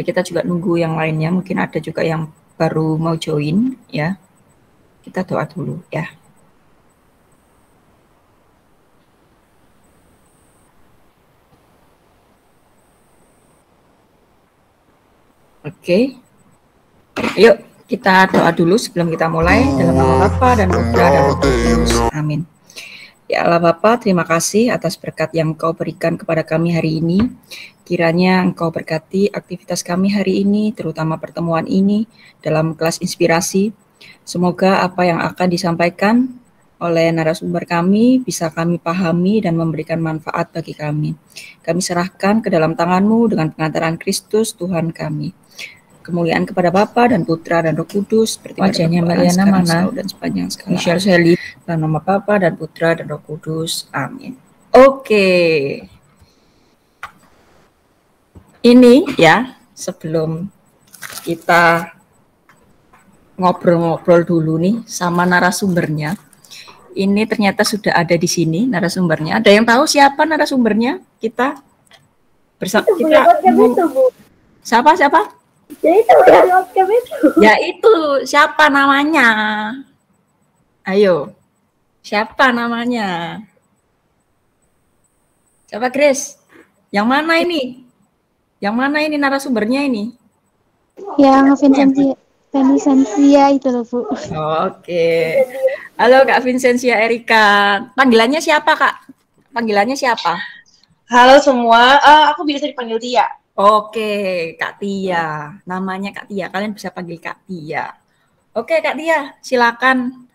sambil kita juga nunggu yang lainnya, mungkin ada juga yang baru mau join ya. Kita doa dulu ya. Oke. Yuk kita doa dulu sebelum kita mulai, dalam nama Bapa dan Putra dan Roh Kudus. Amin. Ya Allah Bapa, terima kasih atas berkat yang Engkau berikan kepada kami hari ini. Kiranya Engkau berkati aktivitas kami hari ini, terutama pertemuan ini dalam kelas inspirasi. Semoga apa yang akan disampaikan oleh narasumber kami bisa kami pahami dan memberikan manfaat bagi kami. Kami serahkan ke dalam tangan-Mu dengan pengantaran Kristus Tuhan kami. Kemuliaan kepada Bapa dan Putra dan Roh Kudus, seperti wajahnya Mariana mana dan sepanjang segala Michelle Shelly, dalam nama Bapa dan Putra dan Roh Kudus. Amin. Oke. Ini ya, sebelum kita ngobrol-ngobrol dulu nih sama narasumbernya. Ini ternyata sudah ada di sini narasumbernya. Ada yang tahu siapa narasumbernya? Kita bersama kita. Siapa? Ya itu siapa namanya? Ayo, siapa namanya? Siapa Grace? Yang mana ini? Yang mana ini narasumbernya ini? Yang Vincentia itu loh Bu. Oke. Halo Kak Vincentia Erika. Panggilannya siapa Kak? Panggilannya siapa? Halo semua, aku biasa dipanggil Tia. Oke, Kak Tia. Namanya Kak Tia. Kalian bisa panggil Kak Tia. Oke, Kak Tia, silakan.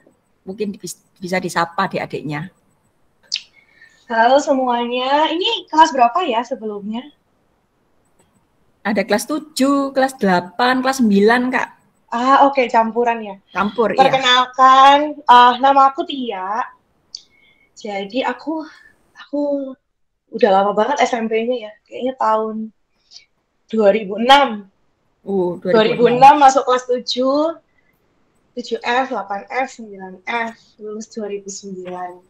Mungkin bisa disapa adik-adiknya. Halo semuanya. Ini kelas berapa ya sebelumnya? Ada kelas 7, kelas 8, kelas 9, Kak. Oke, campuran ya. Campur, Perkenalkan, nama aku Tia. Jadi aku udah lama banget SMP-nya ya. Kayaknya tahun 2006. 2006 masuk kelas 7, 7F, 8F, 9F, lulus 2009.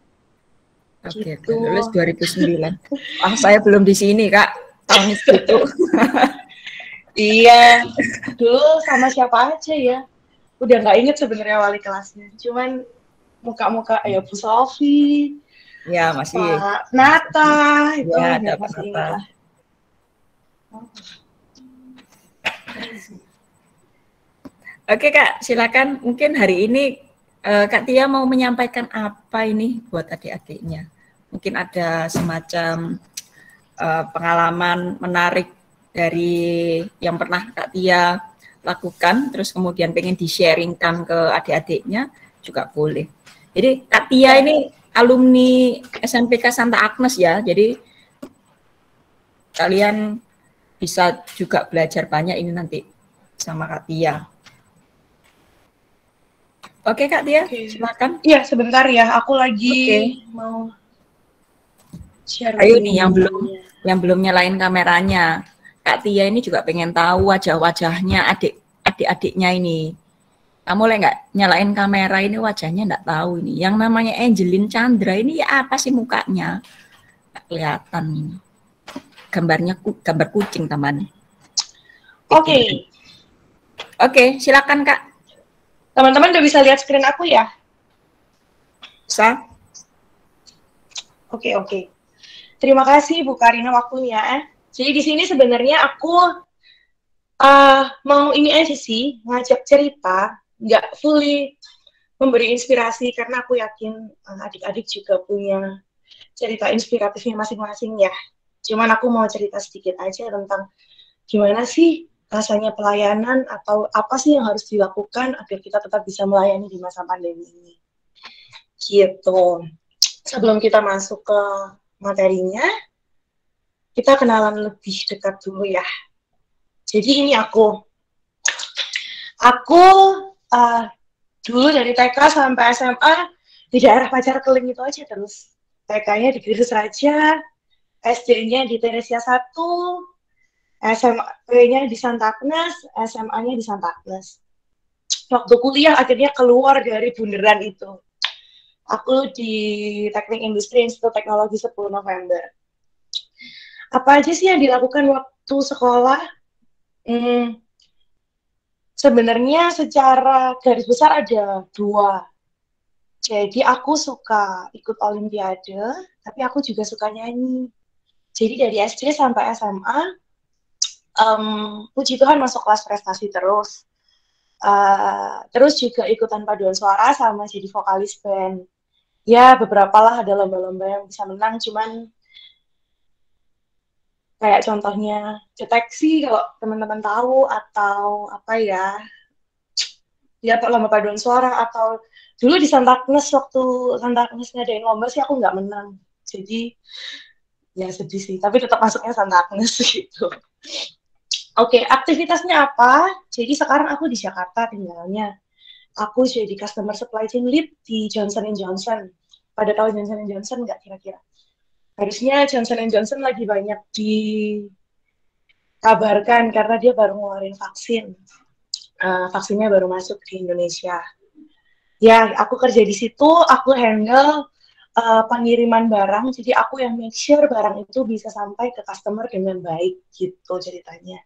Oke, gitu. Lulus 2009. Saya belum di sini, Kak. Tahun itu. Iya, dulu sama siapa aja ya. Udah nggak inget sebenarnya wali kelasnya. Cuman muka-muka ya Bu Sofi. Ya, masih. Pak Nata, itu ya, ada masih ingat lah. Oke Kak, silakan. Mungkin hari ini Kak Tia mau menyampaikan apa ini buat adik-adiknya? Mungkin ada semacam pengalaman menarik dari yang pernah Kak Tia lakukan, terus kemudian pengen di-sharingkan ke adik-adiknya juga boleh. Jadi Kak Tia ini alumni SMPK Santa Agnes ya, jadi kalian bisa juga belajar banyak ini nanti sama Kak Tia. Oke Kak Tia, silakan. Iya, sebentar ya, aku lagi mau share. Ayo nih yang belum nyalain kameranya. Kak Tia ini juga pengen tahu wajah-wajahnya adik-adiknya ini. Kamu boleh nggak nyalain kamera ini, wajahnya nggak tahu ini. Yang namanya Angelin Chandra ini ya apa sih mukanya? Nggak kelihatan ini. Gambarnya gambar kucing teman. Oke, silakan Kak. Teman-teman udah bisa lihat screen aku ya? Bisa. Oke. Terima kasih Bu Karina waktunya. Jadi di sini sebenarnya aku mau ini aja sih, ngajak cerita, nggak fully memberi inspirasi karena aku yakin adik-adik juga punya cerita inspiratifnya masing-masing ya. Cuman aku mau cerita sedikit aja tentang gimana sih rasanya pelayanan atau apa sih yang harus dilakukan agar kita tetap bisa melayani di masa pandemi ini. Gitu. Sebelum kita masuk ke materinya, kita kenalan lebih dekat dulu ya. Jadi ini aku dulu dari TK sampai SMA di daerah Pacar Keling itu aja terus. TK-nya di Gris Raja, SD-nya di Teresia 1, SMP-nya di Santa Agnes, SMA-nya di Santa Agnes. Waktu kuliah akhirnya keluar dari bunderan itu. Aku di Teknik Industri Institut Teknologi 10 November. Apa aja sih yang dilakukan waktu sekolah? Hmm, sebenarnya secara garis besar ada dua. Jadi aku suka ikut olimpiade, tapi aku juga suka nyanyi. Jadi dari SD sampai SMA, puji Tuhan masuk kelas prestasi terus. Terus juga ikutan paduan suara sama jadi vokalis band. Ya beberapa lah ada lomba-lomba yang bisa menang, cuman kayak contohnya deteksi kalau teman-teman tahu atau apa ya lomba paduan suara atau dulu di Santaknes waktu Santaknes ngadain lomba sih aku nggak menang. Jadi ya sedih sih, tapi tetap masuknya Santaknes gitu. Oke, aktivitasnya apa? Jadi sekarang aku di Jakarta tinggalnya. Aku jadi customer supply chain lead di Johnson Johnson. Pada tahu Johnson Johnson nggak kira-kira? Harusnya Johnson Johnson lagi banyak dikabarkan karena dia baru ngeluarin vaksin. Vaksinnya baru masuk di Indonesia. Ya, aku kerja di situ, aku handle pengiriman barang, jadi aku yang make sure barang itu bisa sampai ke customer dengan baik, gitu ceritanya.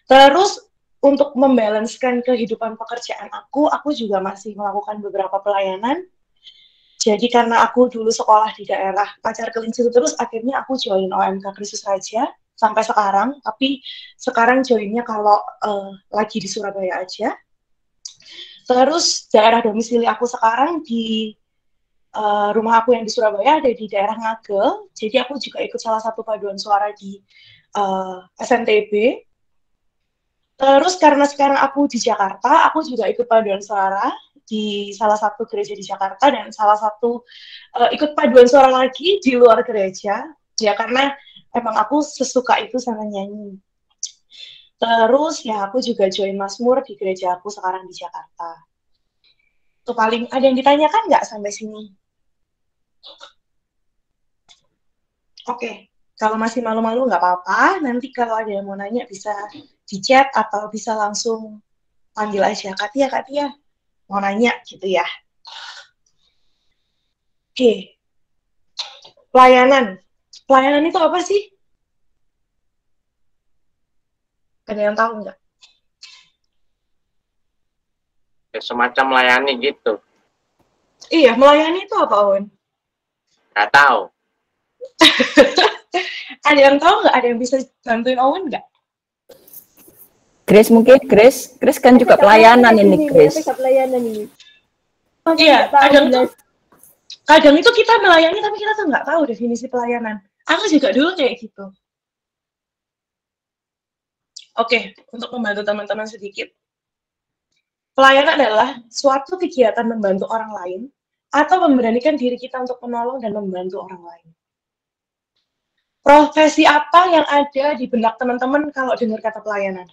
Terus untuk membalancekan kehidupan pekerjaan aku juga masih melakukan beberapa pelayanan. Jadi karena aku dulu sekolah di daerah Pacar Kelincir terus, akhirnya aku join OMK Kristus Raja sampai sekarang. Tapi sekarang joinnya kalau lagi di Surabaya aja. Terus daerah domisili aku sekarang di rumah aku yang di Surabaya ada di daerah Ngagel. Jadi aku juga ikut salah satu paduan suara di SNTB. Terus karena sekarang aku di Jakarta, aku juga ikut paduan suara di salah satu gereja di Jakarta dan salah satu ikut paduan suara lagi di luar gereja. Ya karena emang aku sesuka itu sama nyanyi. Terus ya aku juga join Mazmur di gereja aku sekarang di Jakarta. Tuh paling ada yang ditanyakan nggak sampai sini? Oke, kalau masih malu-malu nggak apa-apa. Nanti kalau ada yang mau nanya bisa di chat atau bisa langsung panggil aja, Kak Tia, mau nanya gitu ya. Oke, pelayanan. Pelayanan itu apa sih? Ada yang tahu nggak? Ya, semacam melayani gitu. Iya, melayani itu apa, Owen? Nggak tahu. Ada yang tahu nggak? Ada yang bisa bantuin Owen nggak? Grace mungkin, Grace kan juga pelayanan ini, Grace. Pelayanan ini. Iya, kadang itu kita melayani tapi kita tuh nggak tahu definisi pelayanan. Aku juga dulu kayak gitu. Oke, untuk membantu teman-teman sedikit. Pelayanan adalah suatu kegiatan membantu orang lain atau memberanikan diri kita untuk menolong dan membantu orang lain. Profesi apa yang ada di benak teman-teman kalau dengar kata pelayanan?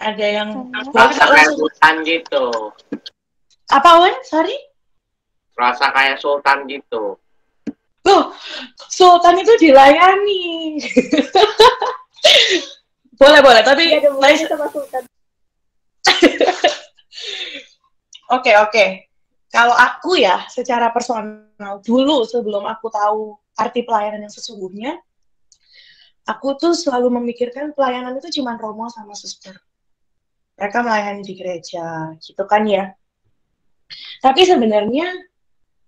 Ada yang Rasa kayak sultan gitu. Apa, Wan? Sorry? Rasa kayak sultan gitu. Loh, sultan itu dilayani. boleh, tapi Oke. Kalau aku ya, secara personal, dulu sebelum aku tahu arti pelayanan yang sesungguhnya, aku tuh selalu memikirkan pelayanan itu cuma romo sama suster. Mereka melayani di gereja, gitu kan ya. Tapi sebenarnya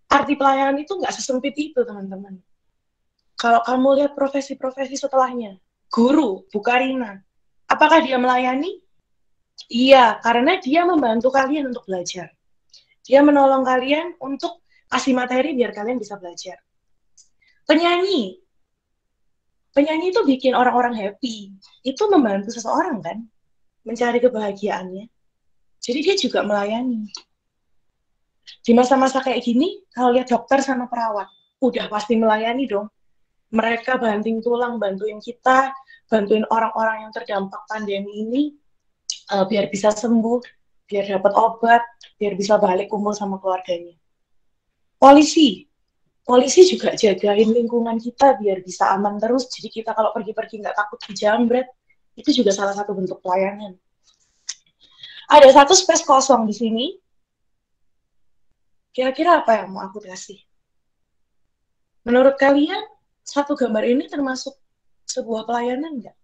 arti pelayanan itu nggak sesempit itu, teman-teman. Kalau kamu lihat profesi-profesi setelahnya, guru, bukarina, apakah dia melayani? Iya, karena dia membantu kalian untuk belajar. Dia menolong kalian untuk kasih materi biar kalian bisa belajar. Penyanyi itu bikin orang-orang happy. Itu membantu seseorang kan, mencari kebahagiaannya. Jadi dia juga melayani. Di masa-masa kayak gini, kalau lihat dokter sama perawat, udah pasti melayani dong. Mereka banting tulang, bantuin kita, bantuin orang-orang yang terdampak pandemi ini, biar bisa sembuh, biar dapat obat, biar bisa balik kumpul sama keluarganya. Polisi juga jagain lingkungan kita biar bisa aman terus. Jadi kita kalau pergi-pergi nggak takut dijambret. Itu juga salah satu bentuk pelayanan. Ada satu space kosong di sini. Kira-kira apa yang mau aku kasih? Menurut kalian, satu gambar ini termasuk sebuah pelayanan nggak?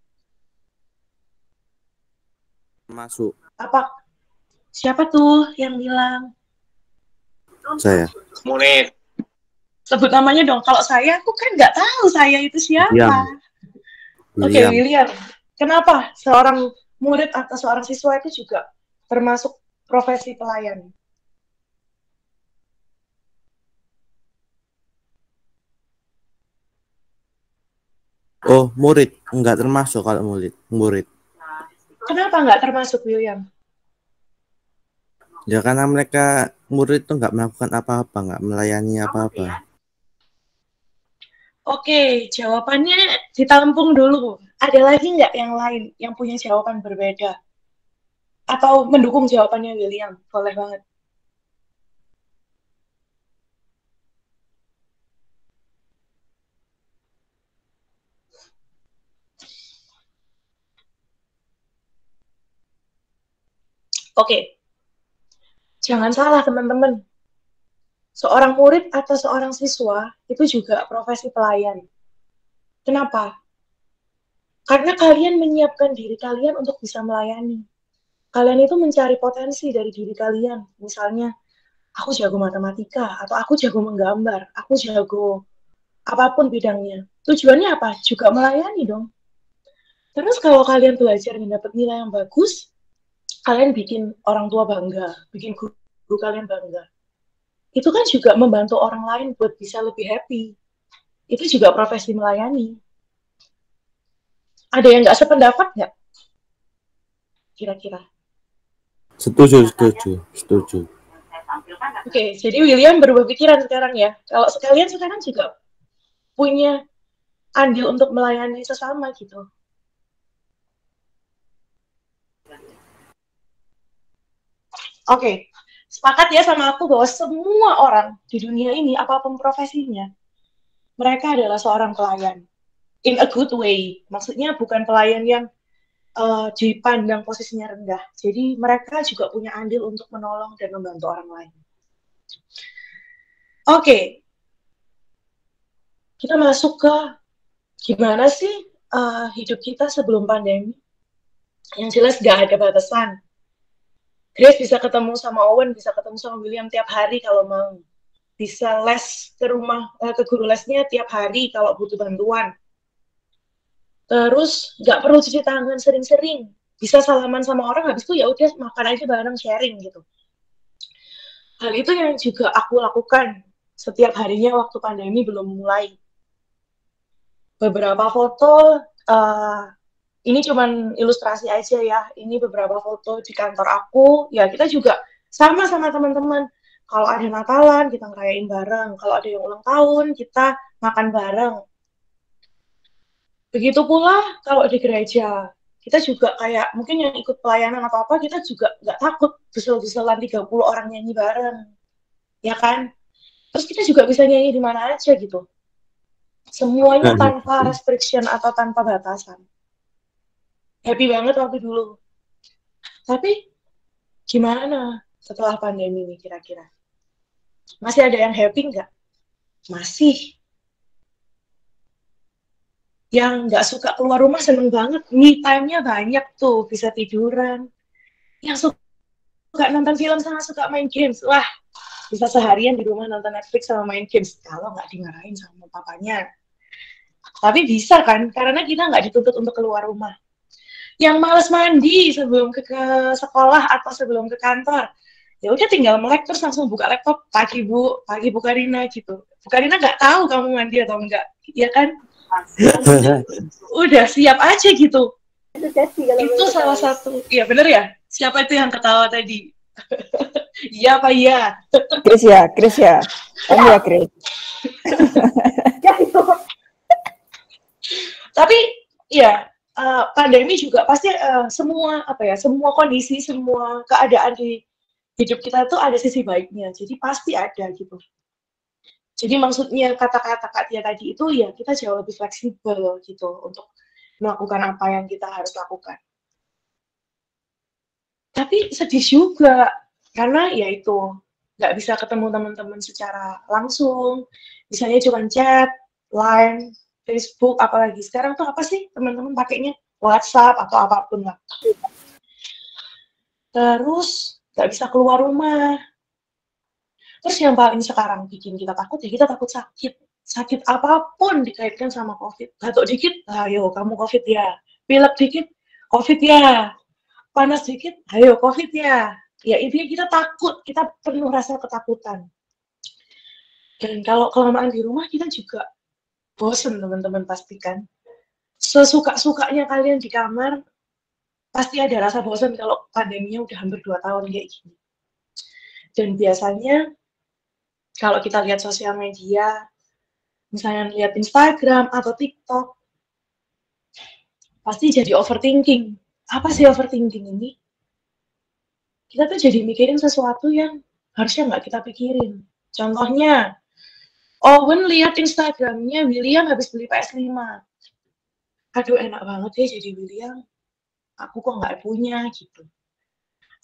Masuk. Apa? Siapa tuh yang bilang? Saya. Munir. Sebut namanya dong. Kalau saya, aku kan nggak tahu saya itu siapa. Oke, William. Kenapa seorang murid atau seorang siswa itu juga termasuk profesi pelayan? Oh, murid. Enggak termasuk kalau murid. Kenapa nggak termasuk, William? Ya karena mereka murid tuh nggak melakukan apa-apa, nggak melayani apa-apa. Oke, jawabannya ditampung dulu. Ada lagi nggak yang lain yang punya jawaban berbeda? Atau mendukung jawabannya William? Boleh banget. Oke. Jangan salah, teman-teman. Seorang murid atau seorang siswa itu juga profesi pelayan. Kenapa? Karena kalian menyiapkan diri kalian untuk bisa melayani. Kalian itu mencari potensi dari diri kalian. Misalnya, aku jago matematika, atau aku jago menggambar, aku jago apapun bidangnya. Tujuannya apa? Juga melayani dong. Terus kalau kalian belajar dan dapat nilai yang bagus, kalian bikin orang tua bangga, bikin guru kalian bangga. Itu kan juga membantu orang lain buat bisa lebih happy. Itu juga profesi melayani. Ada yang nggak sependapat nggak? Kira-kira. Setuju. Oke, jadi William berubah pikiran sekarang ya. Kalau kalian sekarang juga punya andil untuk melayani sesama gitu. Oke, sepakat ya sama aku bahwa semua orang di dunia ini, apapun profesinya, mereka adalah seorang pelayan. In a good way. Maksudnya bukan pelayan yang dipandang posisinya rendah. Jadi mereka juga punya andil untuk menolong dan membantu orang lain. Oke. Kita masuk ke gimana sih hidup kita sebelum pandemi. Yang jelas gak ada batasan. Grace bisa ketemu sama Owen, bisa ketemu sama William tiap hari kalau mau. Bisa les ke rumah, ke guru lesnya tiap hari kalau butuh bantuan. Terus nggak perlu cuci tangan sering-sering. Bisa salaman sama orang, habis itu ya udah makan aja bareng, sharing gitu. Hal itu yang juga aku lakukan setiap harinya waktu pandemi belum mulai. Beberapa foto, ini cuman ilustrasi aja ya. Ini beberapa foto di kantor aku. Ya kita juga sama teman-teman. Kalau ada Natalan, kita ngerayain bareng. Kalau ada yang ulang tahun, kita makan bareng. Begitu pula kalau di gereja. Kita juga kayak, mungkin yang ikut pelayanan atau apa, kita juga nggak takut besel-beselan 30 orang nyanyi bareng. Ya kan? Terus kita juga bisa nyanyi di mana aja gitu. Semuanya tanpa restriction atau tanpa batasan. Happy banget waktu dulu. Tapi gimana setelah pandemi ini kira-kira? Masih ada yang happy nggak? Masih. Yang nggak suka keluar rumah seneng banget. Me time-nya banyak tuh, bisa tiduran. Yang suka nonton film sama suka main games. Wah, bisa seharian di rumah nonton Netflix sama main games. Kalau nggak dimarahin sama papanya. Tapi bisa kan, karena kita nggak dituntut untuk keluar rumah. Yang males mandi sebelum ke sekolah atau sebelum ke kantor, ya udah tinggal melek terus langsung buka laptop, pagi Bu Karina gitu. Bu Karina nggak tahu kamu mandi atau enggak, ya kan? Udah siap aja gitu. Itu salah satu, ya bener ya? Siapa itu yang ketawa tadi? Iya apa iya? Chris ya. Kamu ya Chris. Tapi ya pandemi juga pasti semua kondisi, semua keadaan di hidup kita tuh ada sisi baiknya. Jadi pasti ada gitu. Jadi maksudnya kata-kata Kak Tia tadi itu ya kita jauh lebih fleksibel gitu untuk melakukan apa yang kita harus lakukan. Tapi sedih juga karena ya itu nggak bisa ketemu teman-teman secara langsung, misalnya cuma chat, line, Facebook, apalagi sekarang tuh apa sih teman-teman pakainya WhatsApp atau apapun lah. Terus nggak bisa keluar rumah. Terus yang paling sekarang bikin kita takut ya kita takut sakit. Sakit apapun dikaitkan sama COVID. Batuk dikit, ayo kamu COVID ya. Pilek dikit, COVID ya. Panas dikit, ayo COVID ya. Ya intinya kita takut, kita penuh rasa ketakutan. Dan kalau kelamaan di rumah kita juga bosen teman-teman pastikan. Sesuka-sukanya kalian di kamar, pasti ada rasa bosen kalau pandeminya udah hampir 2 tahun kayak gini. Dan biasanya kalau kita lihat sosial media, misalnya lihat Instagram atau TikTok, pasti jadi overthinking. Apa sih overthinking ini? Kita tuh jadi mikirin sesuatu yang harusnya nggak kita pikirin. Contohnya, Owen lihat Instagramnya William habis beli PS5. Aduh enak banget ya jadi William. Aku kok nggak punya gitu.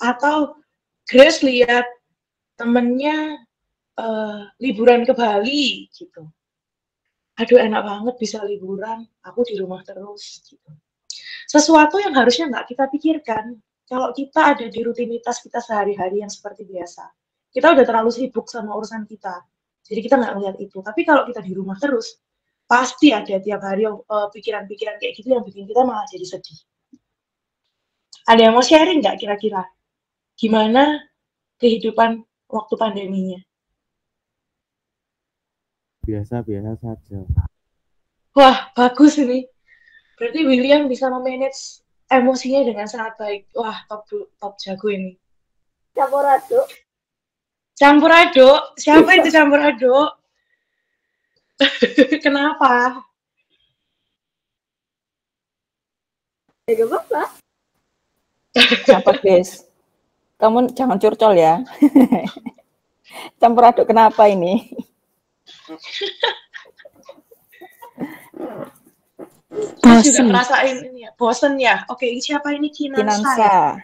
Atau Grace lihat temennya liburan ke Bali gitu. Aduh enak banget bisa liburan, aku di rumah terus gitu. Sesuatu yang harusnya nggak kita pikirkan kalau kita ada di rutinitas kita sehari-hari yang seperti biasa. Kita udah terlalu sibuk sama urusan kita, jadi kita nggak ngeliat itu. Tapi kalau kita di rumah terus, pasti ada tiap hari pikiran-pikiran kayak gitu yang bikin kita malah jadi sedih. Ada yang mau sharing nggak kira-kira? Gimana kehidupan waktu pandeminya? Biasa-biasa saja. Wah, bagus ini. Berarti William bisa memanage emosinya dengan sangat baik. Wah, top jago ini. Campur aduk. Campur aduk? Siapa itu campur aduk? Kenapa? Ya gak apa-apa. Kenapa, guys? Kamu jangan curcol ya. Campur aduk kenapa ini? Bosen. Juga ngerasain ini ya, bosen ya. Oke, siapa ini Kinansa ya?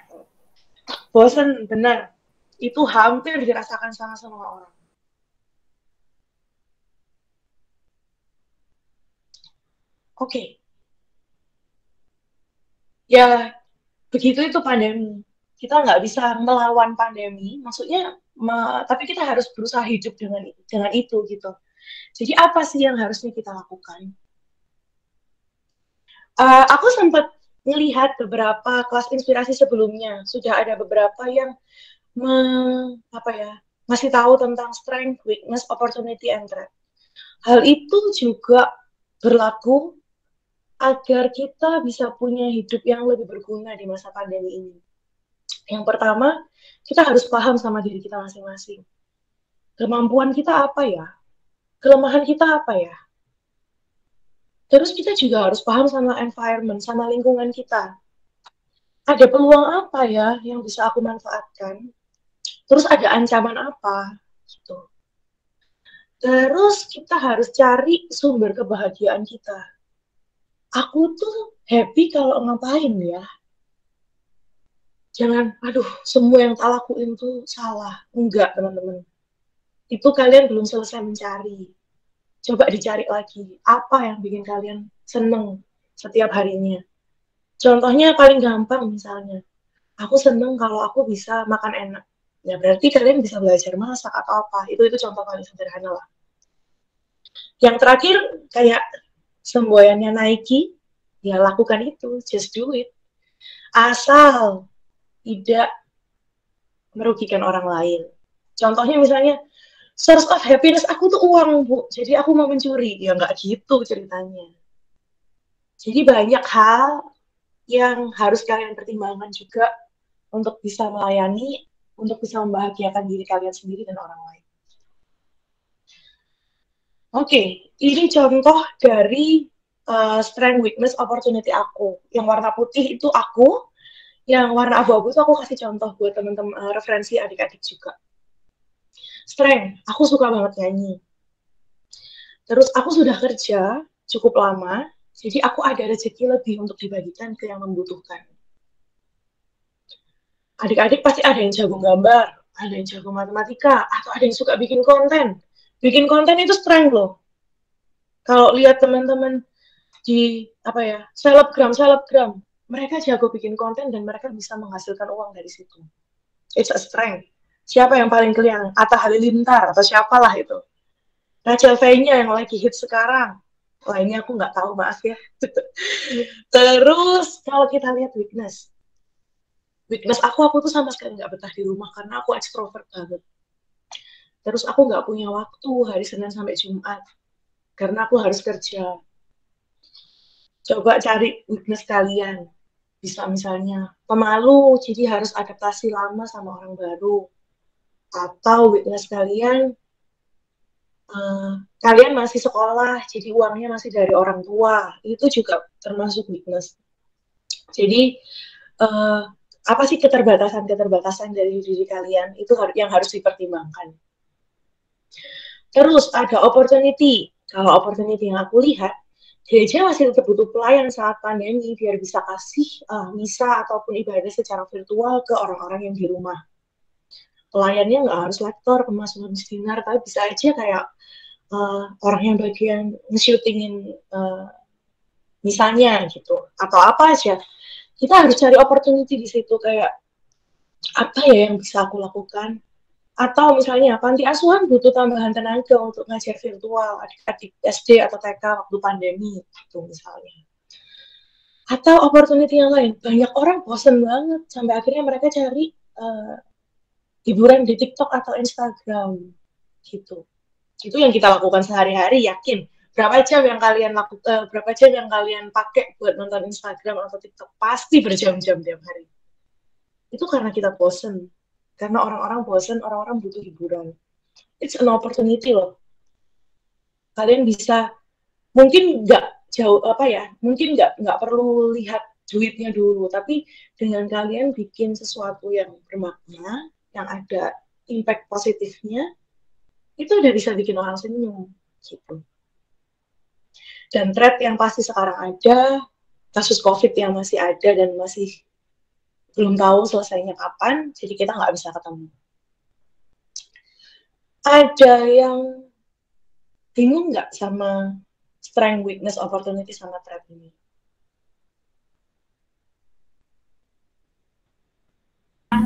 Bosen, benar. Itu hampir dirasakan sama semua orang. Oke. Ya, begitu itu pandemi. Kita nggak bisa melawan pandemi, maksudnya, tapi kita harus berusaha hidup dengan itu gitu. Jadi apa sih yang harusnya kita lakukan? Aku sempat melihat beberapa kelas inspirasi sebelumnya. Sudah ada beberapa yang ngasih tahu tentang strength, weakness, opportunity, and threat. Hal itu juga berlaku agar kita bisa punya hidup yang lebih berguna di masa pandemi ini. Yang pertama, kita harus paham sama diri kita masing-masing. Kemampuan kita apa ya? Kelemahan kita apa ya? Terus kita juga harus paham sama environment, sama lingkungan kita. Ada peluang apa ya yang bisa aku manfaatkan? Terus ada ancaman apa? Gitu. Terus kita harus cari sumber kebahagiaan kita. Aku tuh happy kalau ngapain ya? Jangan, aduh, semua yang tak lakuin tuh salah. Enggak, teman-teman. Itu kalian belum selesai mencari. Coba dicari lagi, apa yang bikin kalian seneng setiap harinya. Contohnya paling gampang misalnya, aku seneng kalau aku bisa makan enak. Ya berarti kalian bisa belajar masak atau apa. Itu contoh paling sederhana lah. Yang terakhir, kayak semboyannya Nike, ya lakukan itu, just do it. Asal tidak merugikan orang lain. Contohnya misalnya, source of happiness aku tuh uang, Bu. Jadi aku mau mencuri. Ya nggak gitu ceritanya. Jadi banyak hal yang harus kalian pertimbangkan juga untuk bisa melayani, untuk bisa membahagiakan diri kalian sendiri dan orang lain. Oke, ini contoh dari strength, weakness, opportunity aku. Yang warna putih itu aku, yang warna abu-abu itu aku kasih contoh buat teman-teman referensi adik-adik juga. Strength, aku suka banget nyanyi. Terus aku sudah kerja cukup lama, jadi aku ada rezeki lebih untuk dibagikan ke yang membutuhkan. Adik-adik pasti ada yang jago gambar, ada yang jago matematika, atau ada yang suka bikin konten. Bikin konten itu strength loh. Kalau lihat teman-teman di selebgram, mereka jago bikin konten dan mereka bisa menghasilkan uang dari situ. It's a strength. Siapa yang paling kelihatan? Atta Halilintar atau siapalah itu. Rachel V-nya yang lagi hit sekarang. Lainnya aku nggak tahu, maaf ya. Terus kalau kita lihat weakness aku tuh sama sekali nggak betah di rumah karena aku ekstrovert banget. Terus aku nggak punya waktu hari Senin sampai Jumat karena aku harus kerja. Coba cari weakness kalian. Bisa misalnya pemalu, jadi harus adaptasi lama sama orang baru. Atau weakness kalian, kalian masih sekolah, jadi uangnya masih dari orang tua. Itu juga termasuk weakness. Jadi, apa sih keterbatasan dari diri kalian? Itu yang harus dipertimbangkan. Terus ada opportunity. Kalau opportunity yang aku lihat, gereja masih tetap butuh pelayan saat pandemi biar bisa kasih misa ataupun ibadah secara virtual ke orang-orang yang di rumah. Pelayannya nggak harus lektor, pemasukan seminar, tapi bisa aja kayak orang yang bagian nge-shootingin misalnya gitu, atau apa aja. Kita harus cari opportunity di situ, kayak apa ya yang bisa aku lakukan. Atau misalnya panti asuhan butuh tambahan tenaga untuk ngajar virtual adik-adik SD atau TK waktu pandemi gitu misalnya. Atau opportunity yang lain, banyak orang bosen banget sampai akhirnya mereka cari hiburan di TikTok atau Instagram gitu. Itu yang kita lakukan sehari-hari, yakin. Berapa jam yang kalian pakai buat nonton Instagram atau TikTok? Pasti berjam-jam tiap hari. Itu karena kita bosen. Karena orang-orang bosen, orang-orang butuh hiburan. It's an opportunity loh. Kalian bisa, mungkin nggak jauh mungkin nggak perlu lihat duitnya dulu, tapi dengan kalian bikin sesuatu yang bermakna, yang ada impact positifnya, itu udah bisa bikin orang senyum gitu. Dan threat yang pasti sekarang ada, kasus COVID yang masih ada dan masih belum tahu selesainya kapan, jadi kita nggak bisa ketemu. Ada yang bingung nggak sama strength, weakness, opportunity, sama threat ini?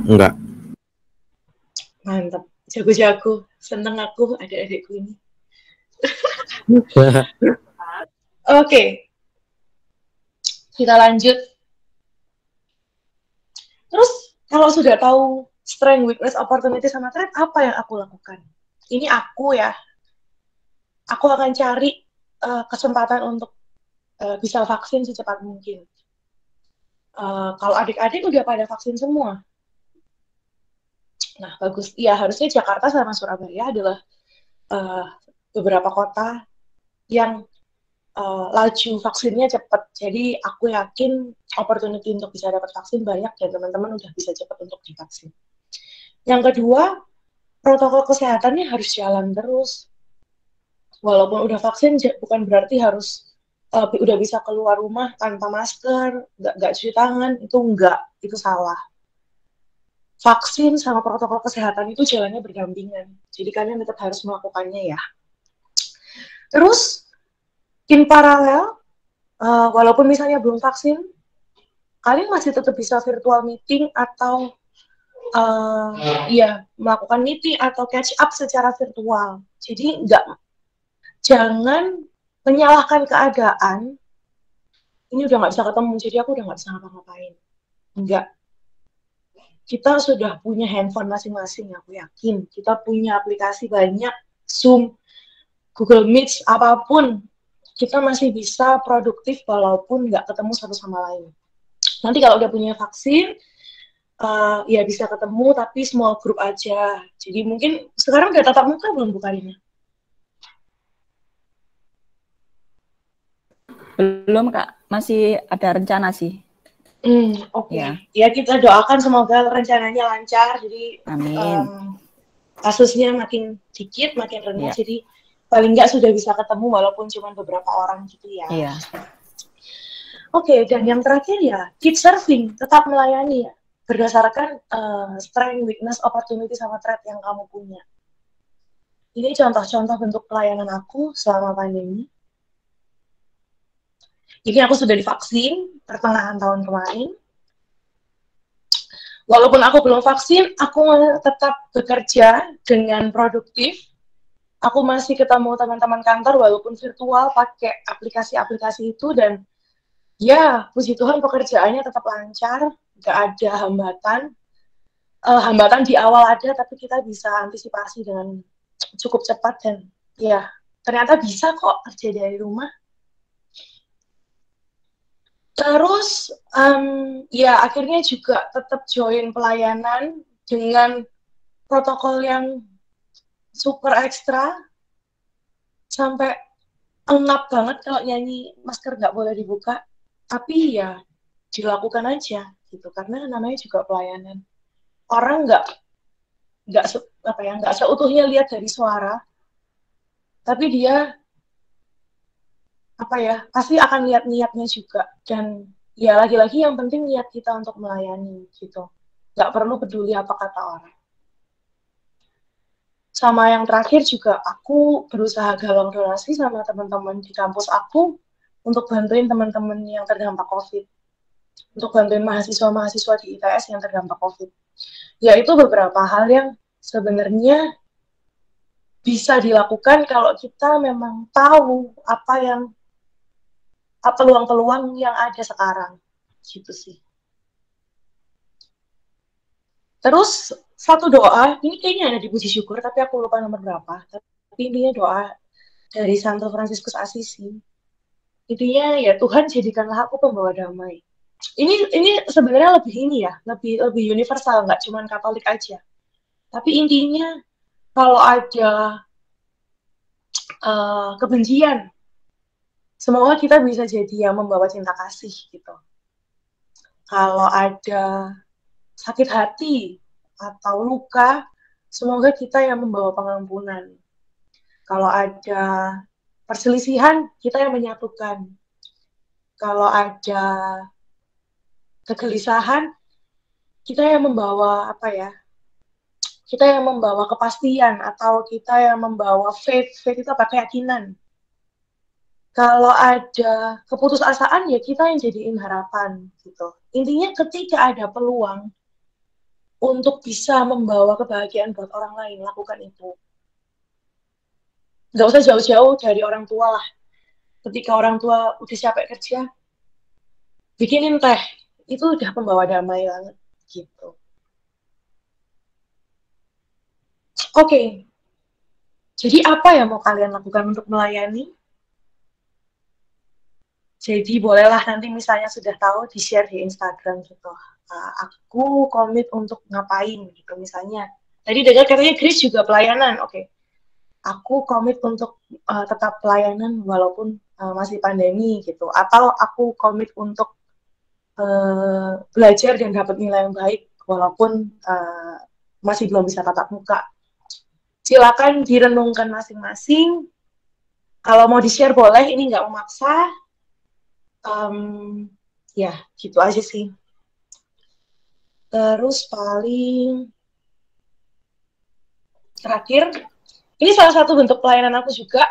Enggak. Mantap, jago-jago, seneng aku adik-adikku ini. Oke. Kita lanjut. Terus kalau sudah tahu strength, weakness, opportunity, sama threat, apa yang aku lakukan? Ini aku ya. Aku akan cari kesempatan untuk bisa vaksin secepat mungkin. Kalau adik-adik udah pada vaksin semua. Nah, bagus. Ya, harusnya Jakarta sama Surabaya adalah beberapa kota yang laju vaksinnya cepat. Jadi aku yakin opportunity untuk bisa dapat vaksin banyak dan teman-teman udah bisa cepat untuk divaksin. Yang kedua, protokol kesehatannya harus jalan terus. Walaupun udah vaksin bukan berarti harus udah bisa keluar rumah tanpa masker, nggak cuci tangan, itu enggak, itu salah. Vaksin sama protokol kesehatan itu jalannya berdampingan. Jadi kalian tetap harus melakukannya ya. Terus in paralel, walaupun misalnya belum vaksin, kalian masih tetap bisa virtual meeting atau melakukan meeting atau catch up secara virtual. Jadi jangan menyalahkan keadaan. Ini udah nggak bisa ketemu, jadi aku udah nggak bisa ngapa-ngapain. Enggak. Kita sudah punya handphone masing-masing, aku yakin. Kita punya aplikasi banyak, Zoom, Google Meet, apapun. Kita masih bisa produktif walaupun nggak ketemu satu sama lain. Nanti kalau udah punya vaksin, ya bisa ketemu, tapi small group aja. Jadi mungkin sekarang udah tatap muka belum bukannya? Belum Kak, masih ada rencana sih. Oke. Ya kita doakan semoga rencananya lancar. Jadi kasusnya makin dikit, makin rendah. Jadi paling nggak sudah bisa ketemu walaupun cuma beberapa orang gitu ya. Iya. Oke, dan yang terakhir ya, keep serving, tetap melayani ya. berdasarkan strength, weakness, opportunity, sama threat yang kamu punya. Ini contoh-contoh bentuk pelayanan aku selama pandemi. Ini aku sudah divaksin pertengahan tahun kemarin. Walaupun aku belum vaksin, aku tetap bekerja dengan produktif. Aku masih ketemu teman-teman kantor walaupun virtual pakai aplikasi-aplikasi itu, dan ya puji Tuhan pekerjaannya tetap lancar, nggak ada hambatan. Hambatan di awal ada, tapi kita bisa antisipasi dengan cukup cepat, dan ya ternyata bisa kok kerja dari rumah. Terus ya akhirnya juga tetap join pelayanan dengan protokol yang super ekstra, sampai engap banget kalau nyanyi masker nggak boleh dibuka, tapi ya dilakukan aja gitu, karena namanya juga pelayanan. Orang nggak seutuhnya lihat dari suara, tapi dia pasti akan lihat niatnya juga. Dan ya lagi-lagi yang penting niat kita untuk melayani gitu, nggak perlu peduli apa kata orang. Sama yang terakhir juga, aku berusaha galang donasi sama teman-teman di kampus aku untuk bantuin teman-teman yang terdampak COVID, untuk bantuin mahasiswa-mahasiswa di ITS yang terdampak COVID. Ya itu beberapa hal yang sebenarnya bisa dilakukan kalau kita memang tahu apa peluang-peluang yang ada sekarang, gitu sih. Terus satu doa, ini kayaknya ada di puji syukur, tapi aku lupa nomor berapa. Tapi intinya doa dari Santo Fransiskus Assisi. Intinya ya, Tuhan jadikanlah aku pembawa damai. Ini sebenarnya lebih universal, nggak cuma Katolik aja. Tapi intinya kalau ada kebencian, semoga kita bisa jadi yang membawa cinta kasih gitu. Kalau ada sakit hati atau luka, semoga kita yang membawa pengampunan. Kalau ada perselisihan, kita yang menyatukan. Kalau ada kegelisahan, kita yang membawa kita yang membawa kepastian, atau kita yang membawa faith itu apa? Keyakinan. Kalau ada keputusasaan, ya kita yang jadiin harapan gitu. Intinya ketika ada peluang untuk bisa membawa kebahagiaan buat orang lain, lakukan itu. Nggak usah jauh-jauh dari orang tua lah. Ketika orang tua udah capek kerja, bikinin teh, itu udah pembawa damai banget gitu. Oke. Jadi apa yang mau kalian lakukan untuk melayani? Jadi bolehlah nanti misalnya sudah tahu di-share di Instagram gitu. Aku komit untuk ngapain gitu misalnya. Tadi dengar katanya Chris juga pelayanan. Oke. Aku komit untuk tetap pelayanan walaupun masih pandemi gitu. Atau aku komit untuk belajar dan dapat nilai yang baik walaupun masih belum bisa tatap muka. Silakan direnungkan masing-masing. Kalau mau di-share boleh, ini nggak memaksa. Ya, gitu aja sih. Terus paling terakhir, ini salah satu bentuk pelayanan aku juga.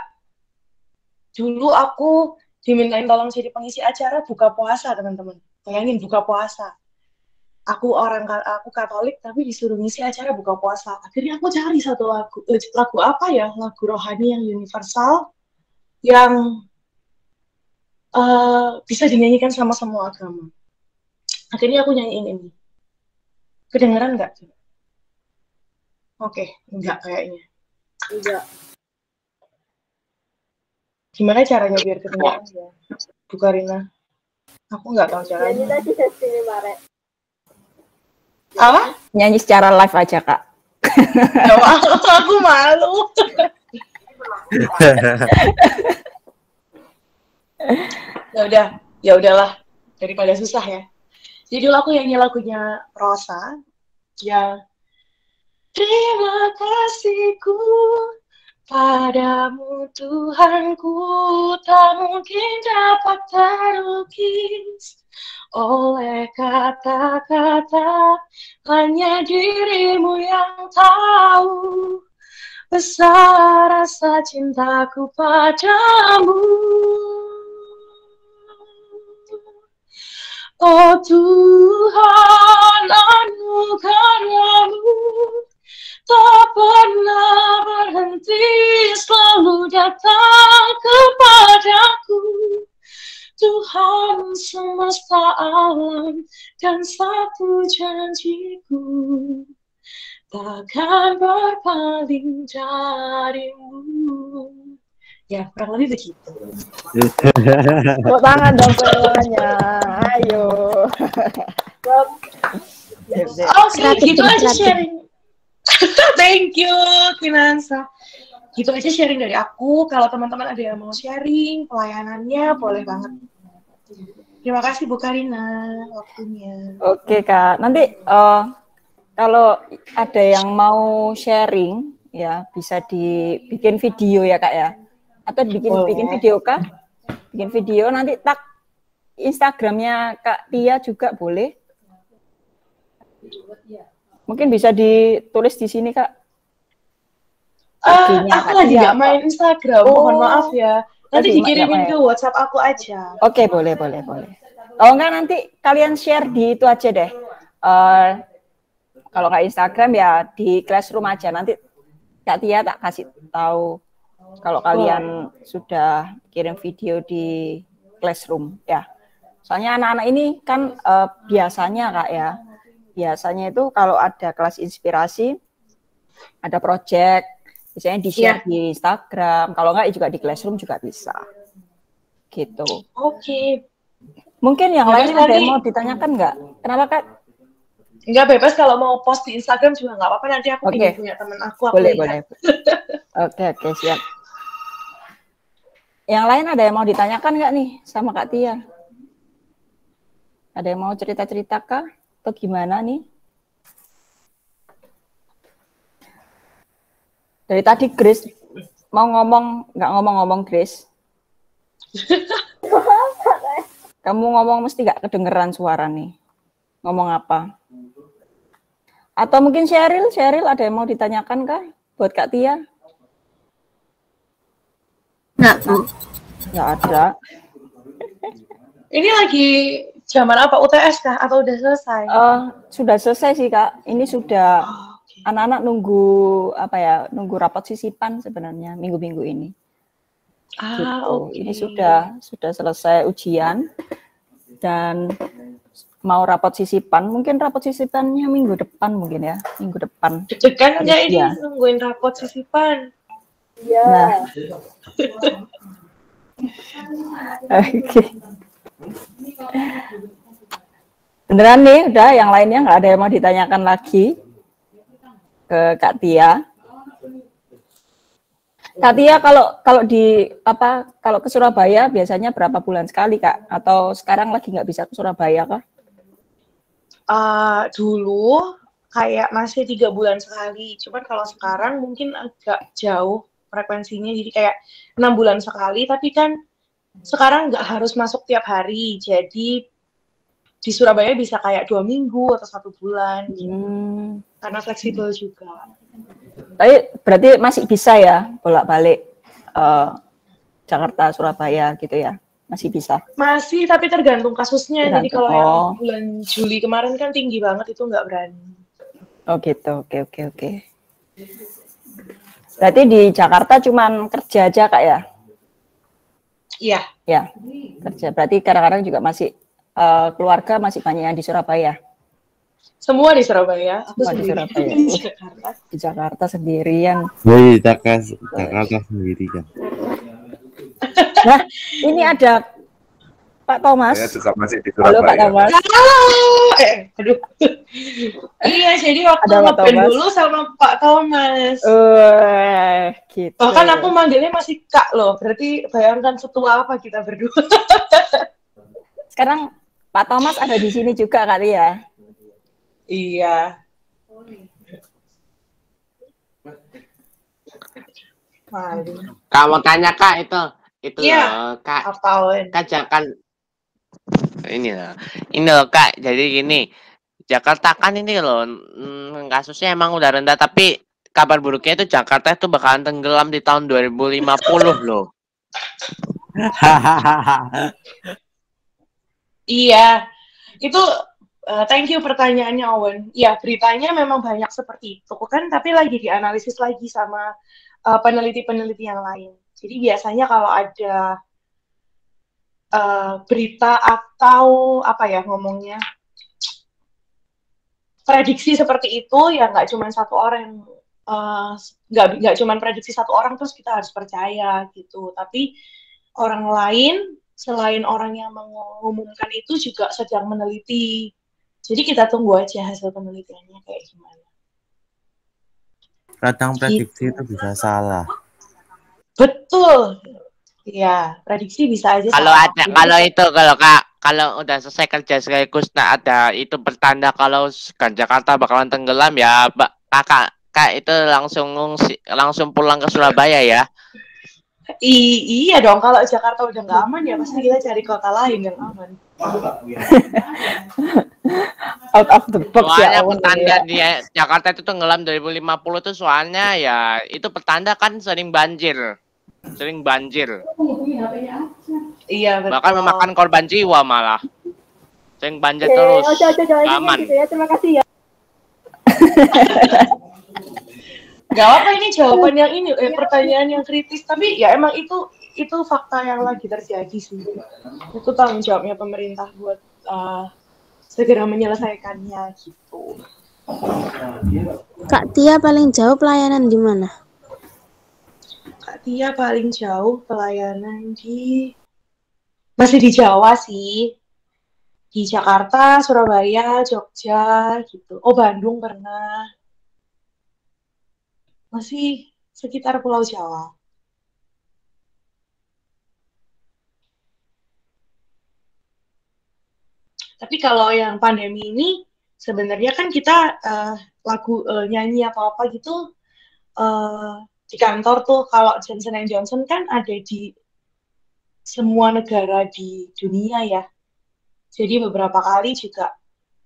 Dulu aku dimintain tolong jadi pengisi acara buka puasa, teman-teman. Bayangin buka puasa. Aku Katolik tapi disuruh ngisi acara buka puasa. Akhirnya aku cari satu lagu apa ya, lagu rohani yang universal, yang bisa dinyanyikan sama semua agama. Akhirnya aku nyanyiin ini. Kedengeran nggak? Oke, enggak kayaknya. Enggak. Gimana caranya biar kedengeran ya? Bu Karina. Aku nggak tahu caranya. Nyanyi tadi sini Mare. Apa? Nyanyi secara live aja, Kak. Aku malu. Ya udahlah, daripada susah ya. Jadi dulu aku nyanyi lagunya Rosa yang terima kasihku padamu Tuhanku, tak mungkin dapat terlukis oleh kata-kata, hanya dirimu yang tahu besar rasa cintaku padamu. Oh Tuhan, anugerah-Mu tak pernah berhenti, selalu datang kepadaku. Tuhan semesta alam dan satu janjiku, takkan berpaling darimu. Ya, kurang lebih begitu. Tepuk tangan dong semuanya. Ayo. Oke, gitu aja sharing. Thank you, Kinansa. Gitu aja sharing dari aku. Kalau teman-teman ada yang mau sharing pelayanannya, boleh banget. Terima kasih Bu Karina waktunya. Oke Kak, nanti kalau ada yang mau sharing ya bisa dibikin video ya Kak ya, atau bikin video Kak, bikin video nanti tag Instagramnya Kak Tia juga boleh. Mungkin bisa ditulis di sini Kak. Aku lagi nggak main Instagram, mohon maaf ya. Nanti dikirimin ke WhatsApp aku aja. Oke, boleh. Kalau enggak nanti kalian share di itu aja deh. Kalau nggak Instagram ya di Classroom aja. Nanti Kak Tia tak kasih tahu kalau kalian sudah kirim video di Classroom ya. Soalnya anak-anak ini kan biasanya Kak ya. Biasanya itu kalau ada kelas inspirasi, ada project, biasanya di-share di Instagram. Kalau nggak juga di Classroom juga bisa. Gitu. Oke. Mungkin yang lain ada yang mau ditanyakan nggak? Kenapa Kak? Nggak, bebas kalau mau post di Instagram juga nggak apa-apa. Nanti aku ingin punya teman aku boleh. Oke, siap. Yang lain ada yang mau ditanyakan nggak nih sama Kak Tia? Ada yang mau cerita-cerita Kak? Atau gimana nih? Dari tadi Grace mau ngomong, nggak ngomong-ngomong Grace. Kamu ngomong mesti nggak kedengeran suara nih. Ngomong apa? Atau mungkin Sheryl ada yang mau ditanyakan kah buat Kak Tia? Nggak, Bu. Nggak ada. Ini lagi zaman apa? UTS kah? Atau udah selesai? Sudah selesai sih Kak. Ini sudah anak-anak nunggu rapat sisipan sebenarnya minggu-minggu ini. Gitu. Ini sudah selesai ujian dan mau rapat sisipan. Mungkin rapat sisipannya minggu depan mungkin ya, minggu depan. Deg-degan nggak ini nungguin rapat sisipan? Iya. Nah. Oke. Beneran nih, udah yang lainnya nggak ada yang mau ditanyakan lagi ke Kak Tia. Kak Tia kalau ke Surabaya biasanya berapa bulan sekali Kak? Atau sekarang lagi nggak bisa ke Surabaya kah? Dulu kayak masih 3 bulan sekali. Cuman kalau sekarang mungkin agak jauh frekuensinya, jadi kayak 6 bulan sekali. Tapi kan sekarang nggak harus masuk tiap hari. Jadi di Surabaya bisa kayak 2 minggu atau 1 bulan. Karena fleksibel juga. Tapi berarti masih bisa ya bolak-balik Jakarta Surabaya gitu ya, masih bisa? Masih, tapi tergantung kasusnya. Jadi kalau yang bulan Juli kemarin kan tinggi banget, itu nggak berani. Oh gitu, oke. Berarti di Jakarta cuman kerja aja Kak ya? Iya. Ya, kerja. Berarti kadang-kadang juga masih keluarga masih banyak yang di Surabaya? Semua di Surabaya. Aku di Surabaya. Di Jakarta sendirian. Di Jakarta sendirian. Nah, ini ada Pak Thomas. Saya juga masih di Surabaya. Halo Pak Thomas. Halo. Aduh. Iya, jadi waktu nge-band dulu sama Pak Thomas. Gitu. Bahkan aku manggilnya masih Kak loh. Berarti bayangkan setua apa kita berdua. Sekarang Pak Thomas ada di sini juga kali ya? Iya. Kamu tanya Kak itu iya. loh Kak. Apaan? Kak Ini loh Kak, jadi gini, Jakarta kan ini loh, kasusnya emang udah rendah, tapi kabar buruknya itu Jakarta itu bakalan tenggelam di tahun 2050 loh. Iya, itu thank you pertanyaannya Owen. Ya, beritanya memang banyak seperti itu kan, tapi lagi dianalisis lagi sama peneliti-peneliti yang lain. Jadi biasanya kalau ada berita atau apa ya ngomongnya, prediksi seperti itu, ya nggak cuma satu orang nggak cuma prediksi satu orang terus kita harus percaya gitu, tapi orang lain selain orang yang mengumumkan itu juga sedang meneliti. Jadi kita tunggu aja hasil penelitiannya kayak gimana. Kadang prediksi itu bisa salah. Betul. Iya, prediksi bisa aja Kalau salah. ada, kalau itu kalau Kak, kalau udah selesai kerja sekaligus, nah ada itu pertanda kalau Jakarta bakalan tenggelam ya, Kak itu langsung pulang ke Surabaya ya. Iya dong, kalau Jakarta udah nggak aman ya pasti kita cari kota lain yang aman. Out of the box Soalnya ya. pertanda di Jakarta itu tenggelam 2050 tuh soalnya ya itu pertanda kan sering banjir. Iya betul. Bahkan memakan korban jiwa malah. Sering banjir terus. Aman. Gitu ya. Terima kasih ya. Gak apa ini jawaban yang ini, pertanyaan yang kritis, tapi ya emang itu fakta yang lagi terjadi sih. Itu tanggung jawabnya pemerintah buat segera menyelesaikannya gitu. Kak Tia paling jauh pelayanan di mana? Kak Tia paling jauh pelayanan masih di Jawa sih. Di Jakarta, Surabaya, Jogja gitu. Oh, Bandung pernah. Masih sekitar Pulau Jawa. Tapi kalau yang pandemi ini sebenarnya kan kita nyanyi apa gitu di kantor tuh, kalau Johnson & Johnson kan ada di semua negara di dunia ya. Jadi beberapa kali juga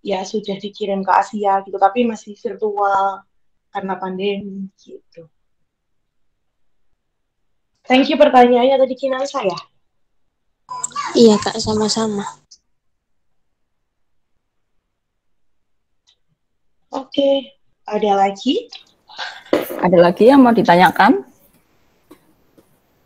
ya sudah dikirim ke Asia gitu, tapi masih virtual karena pandemi gitu. Thank you pertanyaannya tadi Kinansa ya? Iya Kak, sama-sama. Oke, ada lagi? Ada lagi yang mau ditanyakan?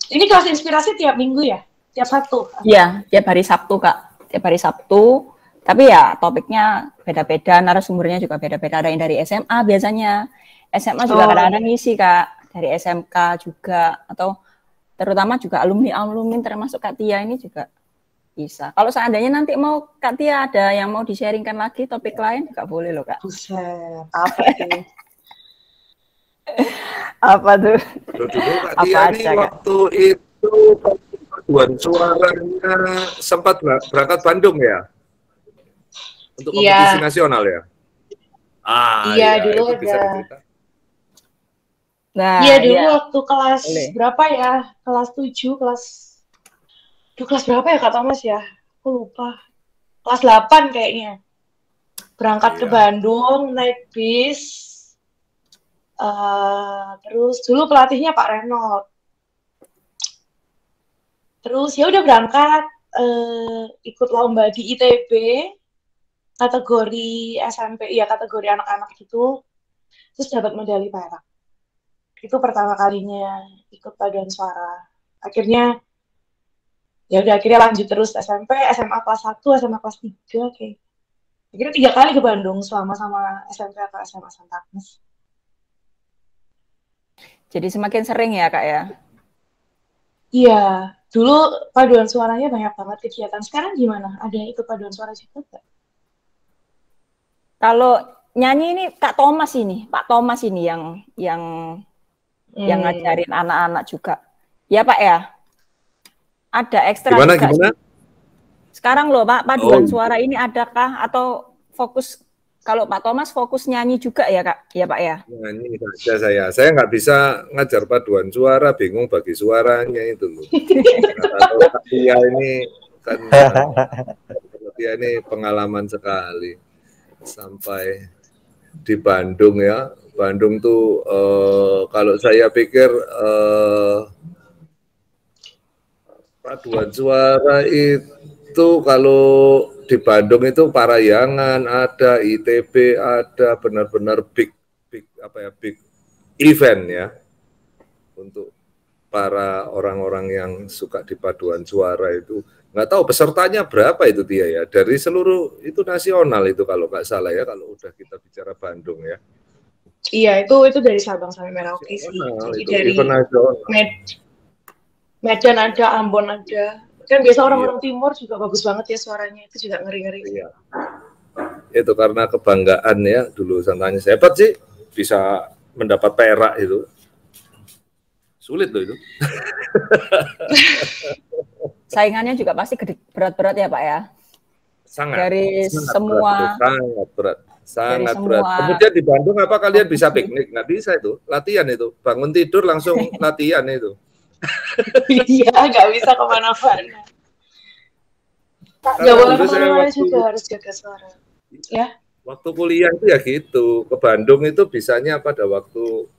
Ini kelas inspirasi tiap minggu ya? Tiap Sabtu? Iya, tiap hari Sabtu Kak. Tiap hari Sabtu. Tapi ya topiknya beda-beda, narasumbernya juga beda-beda. Ada yang dari SMA biasanya. SMA juga kadang-kadang ngisi Kak. Dari SMK juga. Atau terutama juga alumni-alumni termasuk Kak Tia ini juga bisa. Kalau seandainya nanti mau Kak Tia ada yang mau di-sharingkan lagi topik lain juga boleh loh Kak. Buset, apa tuh? Apa tuh? Dulu Kak Apa Tia aja, ini Kak? waktu itu paduan suaranya sempat berangkat Bandung ya? Untuk kompetisi nasional ya? Iya, dulu itu bisa ada. dicerita. Nah, Iya, dulu waktu kelas boleh. berapa ya? Kelas 7, kelas berapa ya Kak Thomas ya? Aku lupa. Kelas 8 kayaknya. Berangkat ke Bandung, naik bis. Terus dulu pelatihnya Pak Renold. Terus ya udah berangkat, ikut lomba di ITB, kategori SMP, ya kategori anak-anak gitu. Terus dapat medali perak. Itu pertama kalinya ikut paduan suara. Akhirnya ya udah akhirnya lanjut terus SMP, SMA kelas 1, SMA kelas 3 kayak. Akhirnya 3 kali ke Bandung selama sama SMP atau SMA Santa Agnes. Jadi semakin sering ya Kak ya? Iya, dulu paduan suaranya banyak banget kegiatan. Sekarang gimana? Ada yang ikut paduan suara juga nggak? Kalau nyanyi ini Kak Thomas ini, Pak Thomas ini yang ngajarin anak-anak juga. Ya Pak ya? Ada ekstra Gimana? Sekarang loh Pak, paduan suara ini adakah atau fokus, kalau Pak Thomas fokus nyanyi juga ya Kak? Ya Pak ya? Nyanyi saja saya nggak bisa ngajar paduan suara, bingung bagi suaranya itu loh. Atau Kak Tia ini kan Dia ini pengalaman sekali sampai di Bandung ya. Bandung tuh kalau saya pikir paduan suara itu kalau di Bandung itu Parahyangan ada, ITB ada, benar-benar big event ya untuk para orang-orang yang suka di paduan suara itu. Nggak tahu pesertanya berapa itu dia ya, dari seluruh itu nasional itu kalau nggak salah ya, kalau udah kita bicara Bandung ya. Iya, itu dari Sabang sampai Merauke sih. Jadi dari Medan ada, Ambon ada. Kan biasa orang-orang timur juga bagus banget ya suaranya, itu juga ngeri-ngeri. Iya. Itu karena kebanggaan ya, dulu santanya hebat sih, bisa mendapat perak itu. Sulit loh itu. Saingannya juga pasti berat-berat ya Pak ya? Sangat. Dari sangat semua. Berat, sangat berat. Kemudian di Bandung apa kalian bisa piknik? Nggak bisa itu, latihan itu. Bangun tidur langsung latihan itu. Iya, nggak bisa kemana-mana. Nggak boleh kemana-mana juga harus jaga suara. Ya. Waktu kuliah itu ya gitu. Ke Bandung itu bisanya pada waktu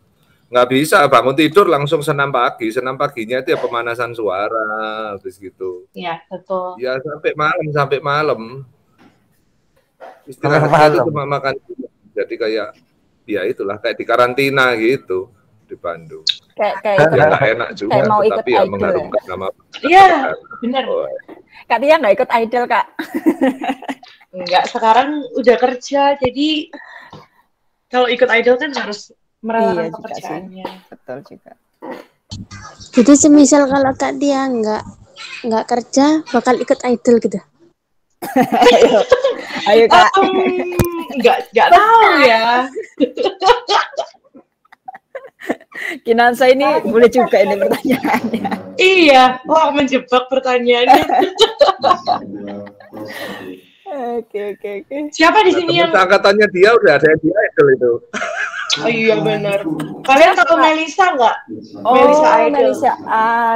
nggak bisa bangun tidur langsung senam paginya itu ya pemanasan suara, habis gitu. Iya, betul. Ya sampai malam. Istirahatnya itu cuma makan. Jadi kayak ya itulah kayak di karantina gitu di Bandung. Kayak ya, enak juga, kayak mau ikut tapi ya idol mengharumkan nama. Iya, benar. Kak Tia nggak ikut idol Kak? Enggak, sekarang udah kerja, jadi kalau ikut idol kan harus merelakan pekerjaannya. Betul juga. Jadi semisal kalau Kak Tia nggak kerja, bakal ikut idol gitu. Ayo Kak. Nggak tahu ya. Kinansa ini boleh juga ini pertanyaannya. Iya, wah menjebak pertanyaannya. Oke. Siapa di sini yang angkatannya dia udah ada di idol itu? Oh iya benar. Kalian tahu Melisa nggak? Melisa idol. Melisa.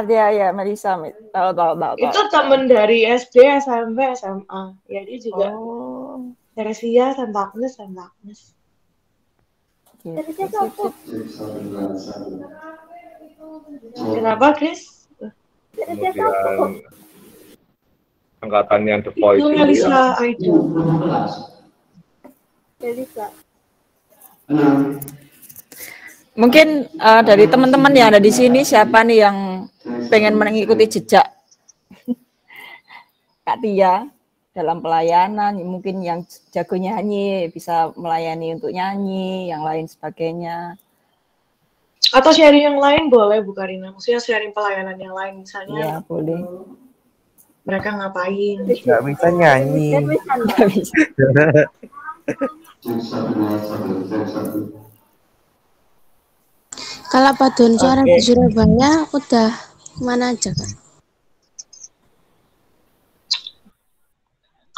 Ya Melisa. Tahu. Itu temen dari SD, SMP, SMA. Ya dia juga. Teresia, Santa Agnes. Kenapa, Chris? Kemudian angkatannya The Voice itu Melisa Idol. Mungkin dari teman-teman yang ada di sini siapa nih yang pengen mengikuti jejak Kak Tia dalam pelayanan, mungkin yang jago nyanyi bisa melayani untuk nyanyi, yang lain sebagainya. Atau sharing yang lain boleh Bu Karina, maksudnya sharing pelayanan yang lain misalnya. Ya boleh. Mereka ngapain? Nggak bisa nyanyi. Nggak bisa. Kalau paduan suara di Surabaya udah mana aja Kak?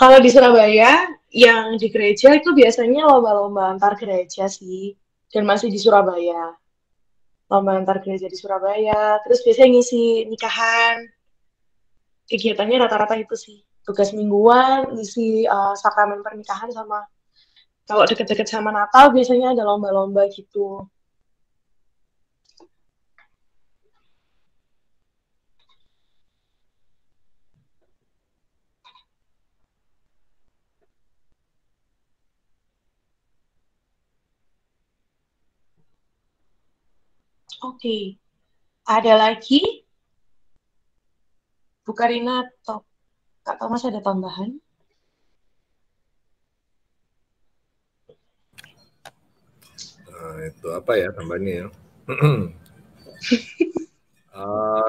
Kalau di Surabaya, yang di gereja itu biasanya lomba-lomba antar gereja sih, dan masih di Surabaya. Lomba antar gereja di Surabaya, terus biasanya ngisi nikahan. Kegiatannya rata-rata itu sih. Tugas mingguan, ngisi sakramen pernikahan sama, kalau deket-deket sama Natal biasanya ada lomba-lomba gitu. Oke, ada lagi? Bu Karina atau Kak Thomas ada tambahan? Nah, itu apa ya tambahnya ya?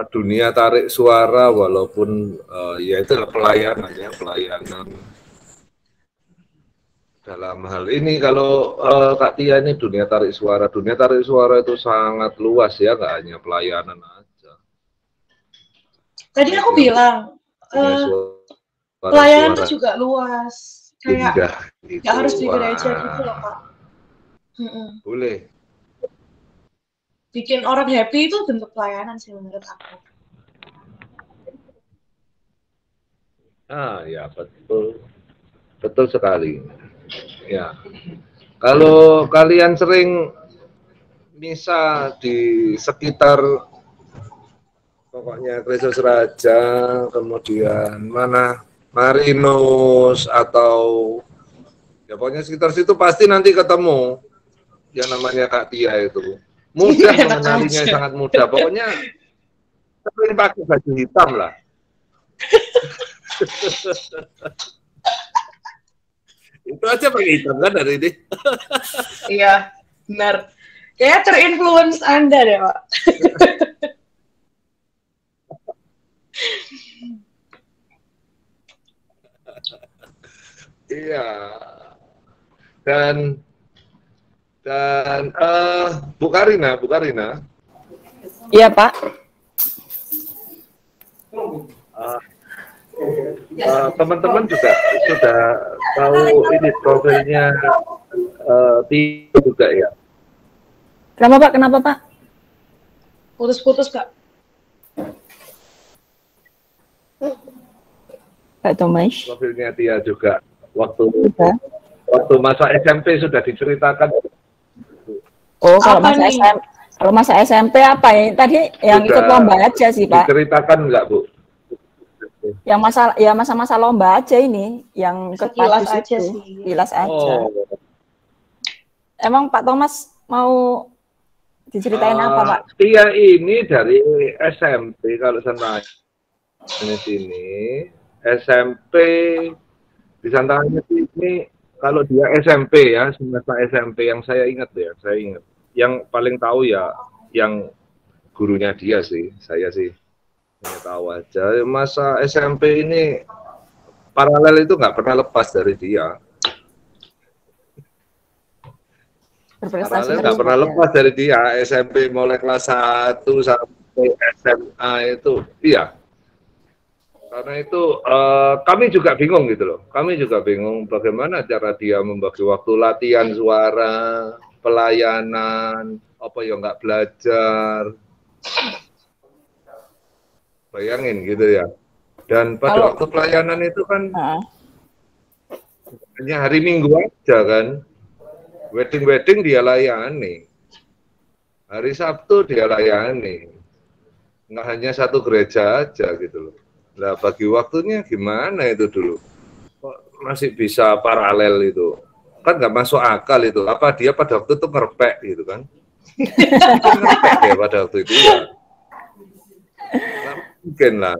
Dunia tarik suara walaupun ya itu pelayanan ya, pelayanan dalam hal ini. Kalau Kak Tia ini dunia tarik suara itu sangat luas ya, nggak hanya pelayanan aja. Tadi aku bilang pelayanan itu juga luas, kayak nggak harus di gereja gitu loh Kak. Boleh. Bikin orang happy itu bentuk pelayanan sih menurut aku. Ya betul. betul sekali. Ya, kalau kalian sering misa di sekitar pokoknya Kristus Raja, kemudian mana Marinus atau ya pokoknya sekitar situ pasti nanti ketemu yang namanya Kak Tia itu. Mudah mengenalinya, sangat mudah. Pokoknya sering pakai baju hitam lah. Itu aja pakai hitam kan dari ini. Iya, benar. Kayaknya terinfluence Anda deh, Pak. Iya. Dan Bu Karina. Iya, Pak. Teman-teman juga sudah tahu ini profilnya Tia juga ya. Kenapa Pak? Putus-putus, Kak. Pak Thomas. Profilnya Tia juga waktu masa SMP sudah diceritakan. Oh, kalau masa SMP apa ya? Tadi yang ikut lomba aja sih, Pak. Diceritakan enggak, Bu? Yang masa-masa lomba aja ini, yang ikut Sekilas padus aja itu. sih. Sekilas aja. Oh. Emang Pak Thomas mau diceritain apa, Pak? Tia ini dari SMP kalau saya di sini SMP di Santanya ini kalau dia SMP ya, semasa SMP yang saya ingat ya, yang paling tahu ya yang gurunya dia sih, saya sih hanya tahu aja. Masa SMP ini paralel itu nggak pernah lepas dari dia. Paralel nggak pernah lepas dari dia. SMP mulai kelas 1 sampai SMA itu, iya. Karena itu kami juga bingung gitu loh. Kami juga bingung bagaimana cara dia membagi waktu latihan suara, pelayanan, apa ya nggak belajar. Bayangin gitu ya. Dan pada waktu pelayanan itu kan hanya hari Minggu aja kan. Wedding dia layani. Hari Sabtu dia layani. Nggak hanya satu gereja aja gitu loh. Nah, bagi waktunya gimana itu dulu? Kok masih bisa paralel itu? Kan nggak masuk akal itu. Apa dia pada waktu itu ngerpek gitu kan? Ngerpek ya pada waktu itu ya. Nggak mungkin lah.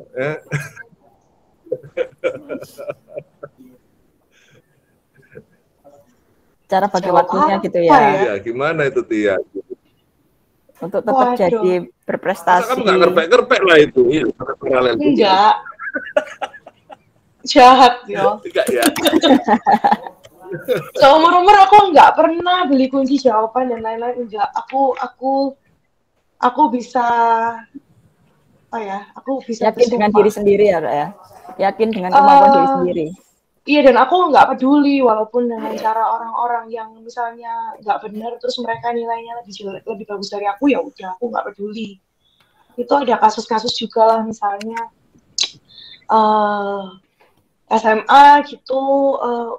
Cara bagi waktunya gitu ya. Iya, gimana itu Tia? Untuk tetap jadi berprestasi. Masa kamu nggak ngerpek lah itu? Iya, paralel. Enggak. Jahat ya. Enggak ya. Seumur-umur aku nggak pernah beli kunci jawaban dan lain-lain. Enggak. Aku bisa aku bisa yakin dengan diri sendiri ya. Yakin dengan kemampuan diri sendiri. Iya, dan aku nggak peduli walaupun dengan cara orang-orang yang misalnya nggak benar terus mereka nilainya lebih bagus dari aku, ya udah aku nggak peduli. Itu ada kasus-kasus juga lah, misalnya SMA gitu,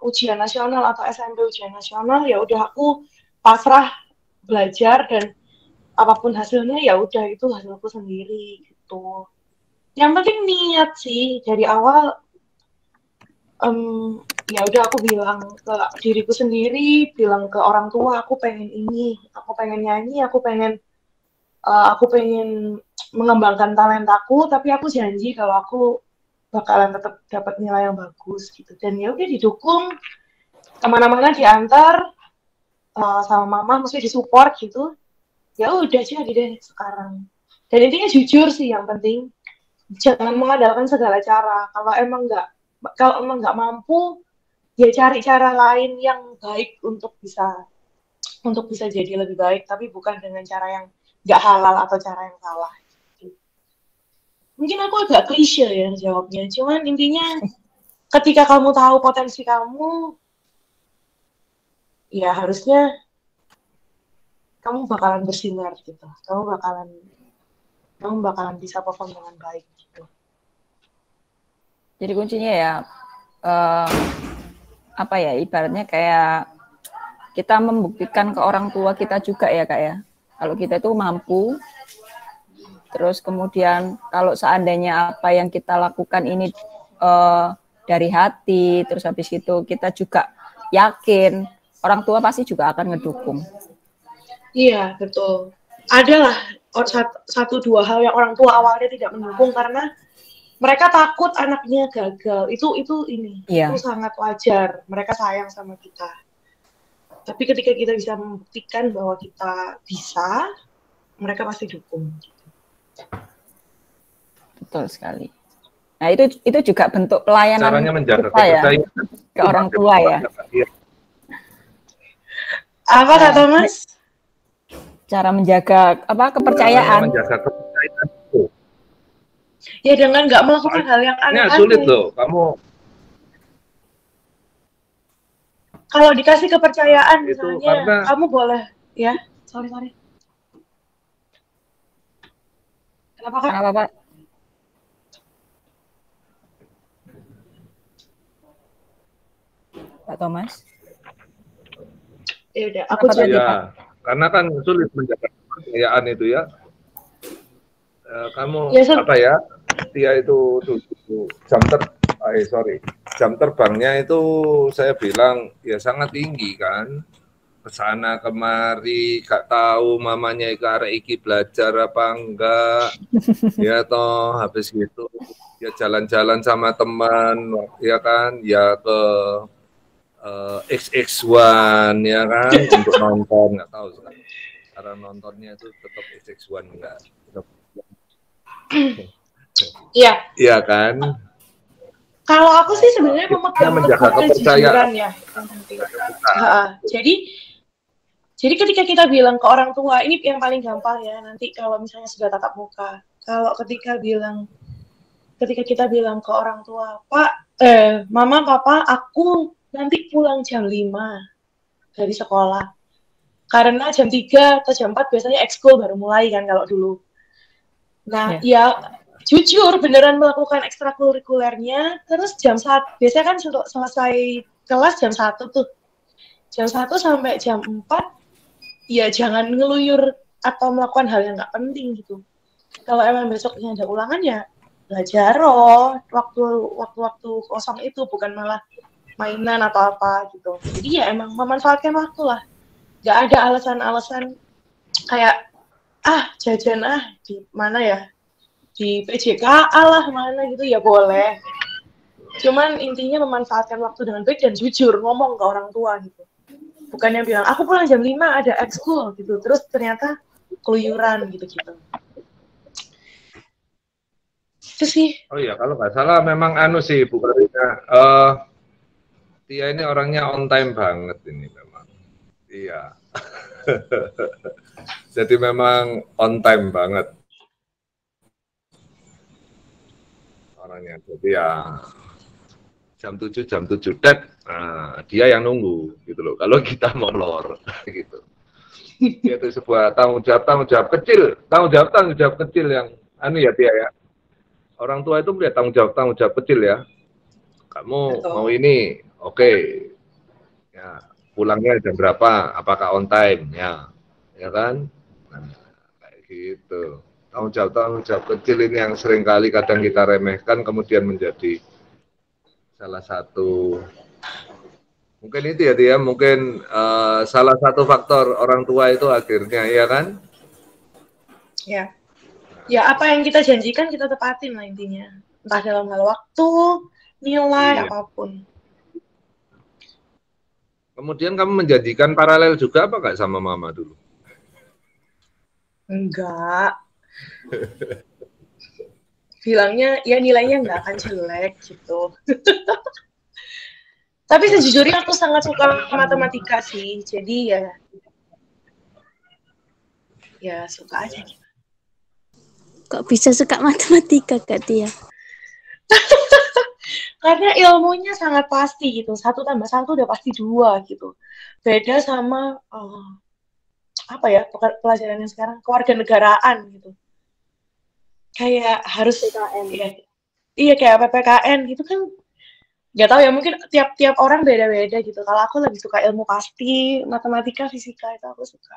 ujian nasional atau SMP ujian nasional, ya udah aku pasrah belajar dan apapun hasilnya ya udah itu hasilku sendiri gitu. Yang penting niat sih dari awal. Ya udah aku bilang ke diriku sendiri, bilang ke orang tua aku pengen ini, aku pengen nyanyi, aku pengen mengembangkan talentaku, tapi aku janji kalau aku bakalan tetap dapat nilai yang bagus gitu. Dan ya udah didukung, kemana-mana diantar sama mama, maksudnya disupport gitu. Ya udah jadi deh sekarang. Dan intinya jujur sih yang penting, jangan mengandalkan segala cara. Kalau emang nggak mampu, ya cari cara lain yang baik untuk bisa jadi lebih baik, tapi bukan dengan cara yang nggak halal atau cara yang salah. Mungkin aku agak klise ya jawabnya, cuman intinya ketika kamu tahu potensi kamu, ya harusnya kamu bakalan bersinar gitu, kamu bakalan bisa perform dengan baik gitu. Jadi kuncinya ya apa ya, ibaratnya kayak kita membuktikan ke orang tua kita juga ya Kak ya. Kalau kita itu mampu, terus kemudian kalau seandainya apa yang kita lakukan ini dari hati, terus habis itu kita juga yakin, orang tua pasti juga akan ngedukung. Iya, betul. Adalah satu dua hal yang orang tua awalnya tidak mendukung karena mereka takut anaknya gagal. Itu sangat wajar. Mereka sayang sama kita. Tapi ketika kita bisa membuktikan bahwa kita bisa, mereka pasti dukung. Betul sekali. Nah, itu juga bentuk pelayanan Caranya menjaga kita ya ke orang tua ya. Apa kata Mas? Cara menjaga kepercayaan. Menjaga kepercayaan itu. Ya dengan nggak melakukan hal yang aneh-aneh. Sulit loh, kamu. Kalau dikasih kepercayaan itu misalnya, kamu boleh, ya, sorry. Kenapa Kak? Kenapa Pak? Pak Thomas? Ya udah, aku jadi karena kan sulit menjaga kepercayaan itu ya. Kamu ya, dia itu jam terbangnya itu saya bilang ya sangat tinggi kan, kesana kemari gak tahu mamanya iki belajar apa enggak ya toh, habis gitu ya jalan-jalan sama teman ya kan, ya ke XX1 ya kan untuk nonton, nggak tahu sekarang cara nontonnya itu tetap XX1 enggak. Iya kan. Kalau aku sih sebenarnya memegang kejujuran ya. Jadi ketika kita bilang ke orang tua, ini yang paling gampang ya. Nanti kalau misalnya sudah tatap muka, kalau ketika kita bilang ke orang tua, Mama, Papa, aku nanti pulang jam 5 dari sekolah. Karena jam 3 atau jam 4 biasanya ekskul baru mulai kan kalau dulu. Nah, ya jujur beneran melakukan ekstrakurikulernya, terus jam 1, biasanya kan selesai kelas jam 1 tuh. Jam 1 sampai jam 4, ya jangan ngeluyur atau melakukan hal yang nggak penting gitu. Kalau emang besoknya ada ulangan ya belajar waktu kosong itu, bukan malah mainan atau apa gitu. Jadi ya emang memanfaatkan waktu lah. Nggak ada alasan-alasan kayak jajan di mana ya, di PJKA lah mana gitu, ya boleh. Cuman intinya memanfaatkan waktu dengan baik dan jujur ngomong ke orang tua gitu. Bukan yang bilang aku pulang jam 5 ada ekskul gitu, terus ternyata keluyuran gitu-gitu. Itu sih. Oh iya, kalau nggak salah memang sih Bu Karina, Tia ini orangnya on time banget ini memang. Iya. Jadi memang on time banget orangnya. Jadi ya jam 7 dia yang nunggu gitu loh. Kalau kita molor gitu. Dia itu sebuah tanggung jawab kecil yang ya Tia ya. Orang tua itu melihat tanggung jawab kecil ya. Kamu mau ini, oke. Ya, pulangnya jam berapa? Apakah on time? Ya kan? Nah, kayak gitu. Tanggung jawab kecil ini yang seringkali kadang kita remehkan, kemudian menjadi salah satu, mungkin itu ya dia, mungkin salah satu faktor orang tua itu akhirnya, ya kan? Ya apa yang kita janjikan kita tepatin lah intinya. Entah dalam hal waktu, nilai, apapun. Kemudian kamu menjanjikan paralel juga apa nggak sama mama dulu? Enggak. Bilangnya ya nilainya nggak akan jelek gitu. Tapi sejujurnya aku sangat suka matematika sih. Jadi ya suka aja gitu. Kok bisa suka matematika Kak Tia? Karena ilmunya sangat pasti gitu. 1 + 1 udah pasti 2 gitu. Beda sama pelajaran yang sekarang, kewarganegaraan gitu. Kayak harus PPKN. Iya kayak PPKN gitu kan. Nggak tahu ya, mungkin tiap orang beda-beda gitu. Kalau aku lebih suka ilmu pasti, matematika, fisika itu aku suka.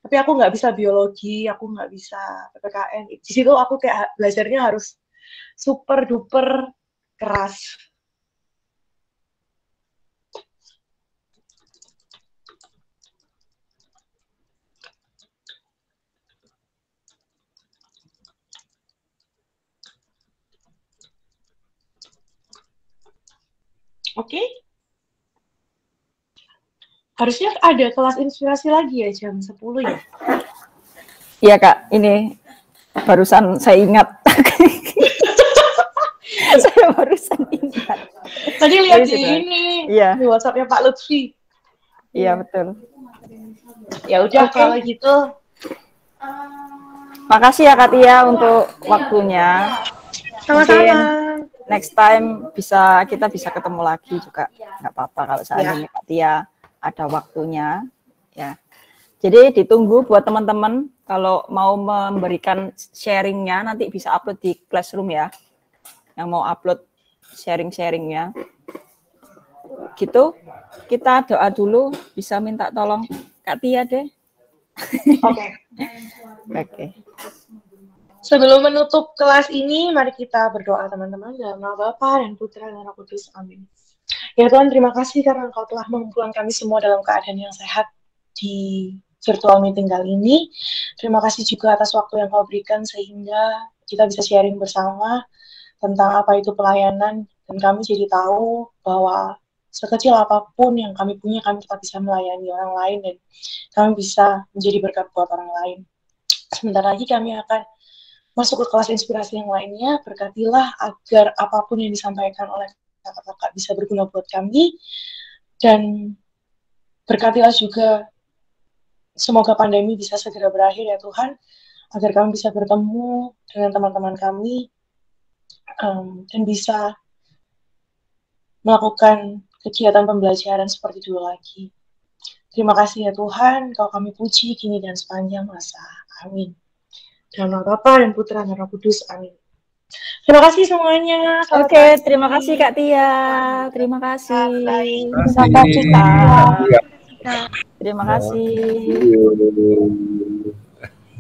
Tapi aku nggak bisa biologi, aku nggak bisa PPKN. Di situ aku kayak belajarnya harus super duper keras. Oke. Harusnya ada kelas inspirasi lagi ya jam 10 ya? Iya Kak, ini barusan saya ingat. Saya barusan ingat. Tadi lihat di ini, iya. di WhatsApp-nya Pak Lutfi. Iya, betul. Ya udah kalau gitu. Makasih ya Kak Tia untuk waktunya. Sama-sama. Next time kita bisa ketemu lagi juga, nggak apa-apa kalau seandainya Kak Tia ada waktunya, ya. Jadi ditunggu buat teman-teman kalau mau memberikan sharingnya nanti bisa upload di Classroom ya. Yang mau upload sharing-sharingnya, gitu. Kita doa dulu, bisa minta tolong Kak Tia deh. Oke. Oke. Sebelum menutup kelas ini, mari kita berdoa teman-teman dalam nama Bapa dan Putra dan Roh Kudus. Amin. Ya Tuhan, terima kasih karena Engkau telah mengumpulkan kami semua dalam keadaan yang sehat di virtual meeting kali ini. Terima kasih juga atas waktu yang Kau berikan sehingga kita bisa sharing bersama tentang apa itu pelayanan dan kami jadi tahu bahwa sekecil apapun yang kami punya, kami tetap bisa melayani orang lain dan kami bisa menjadi berkat buat orang lain. Sebentar lagi kami akan masuk ke kelas inspirasi yang lainnya. Berkatilah agar apapun yang disampaikan oleh kakak-kakak bisa berguna buat kami. Dan berkatilah juga semoga pandemi bisa segera berakhir ya Tuhan. Agar kami bisa bertemu dengan teman-teman kami. Dan bisa melakukan kegiatan pembelajaran seperti dulu lagi. Terima kasih ya Tuhan. Kau kami puji kini dan sepanjang masa. Amin. Dalam nama Bapa dan Putra dan Roh Kudus. Amin. Terima kasih semuanya. Oke, terima kasih Kak Tia. Terima kasih. Sampai jumpa. Terima kasih.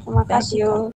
Terima kasih. Thank you.